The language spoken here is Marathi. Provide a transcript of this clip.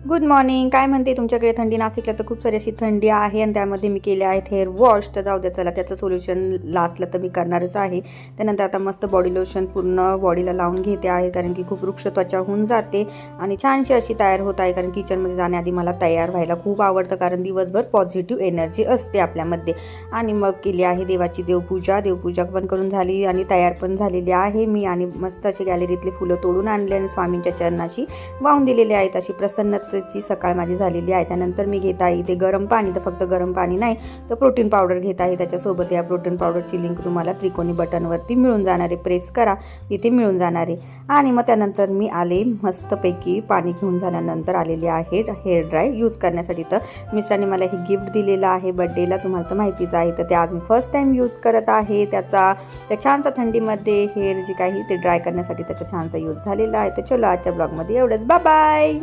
Good morning. काय म्हणते तुमच्याकडे थंडी? नाशिकला तर खूप सारी अशी थंडी आहे आणि त्यामध्ये मी केले आहेत हेअर वॉश. तर जाऊ द्या, चला त्याचं सोल्युशन लास्टला तर मी करणारच आहे. त्यानंतर आता मस्त बॉडी लोशन पूर्ण बॉडीला लावून घेते आहे, कारण की खूप वृक्ष त्वचा होऊन जाते आणि छानशी अशी तयार होत आहे. कारण किचनमध्ये जाण्याआधी मला तयार व्हायला खूप आवडतं, कारण दिवसभर पॉझिटिव्ह एनर्जी असते आपल्यामध्ये. आणि मग केली आहे देवाची देवपूजा पण करून झाली आणि तयार पण झालेली आहे मी. आणि मस्त अशी गॅलरीतली फुलं तोडून आणले आणि स्वामींच्या चरणाशी वाहून दिलेले आहेत. अशी प्रसन्नतेची सकाळ माझी झालेली आहे. त्यानंतर मी घेत आहे इथे गरम पाणी. तर फक्त गरम पाणी नाही तर प्रोटीन पावडर घेत आहे. त्याच्यासोबत या प्रोटीन पावडरची लिंक तुम्हाला त्रिकोणी बटनवरती मिळून जाणार आहे, प्रेस करा इथे मिळून जाणार आहे. आणि मग त्यानंतर मी आले मस्तपैकी पाणी घेऊन झाल्यानंतर आलेली आहे हेअर ड्राय यूज करण्यासाठी. तर मिस्टरांनी मला हे गिफ्ट दिलेलं आहे बड्डेला, तुम्हाला तर माहितीच आहे. तर ते आज मी फर्स्ट टाईम यूज करत आहे. त्या छानसा थंडीमध्ये हेअर जे काही ते ड्राय करण्यासाठी त्याचा छानसा यूज झालेला आहे. तर चलो आजच्या ब्लॉगमध्ये एवढंच. Bye bye.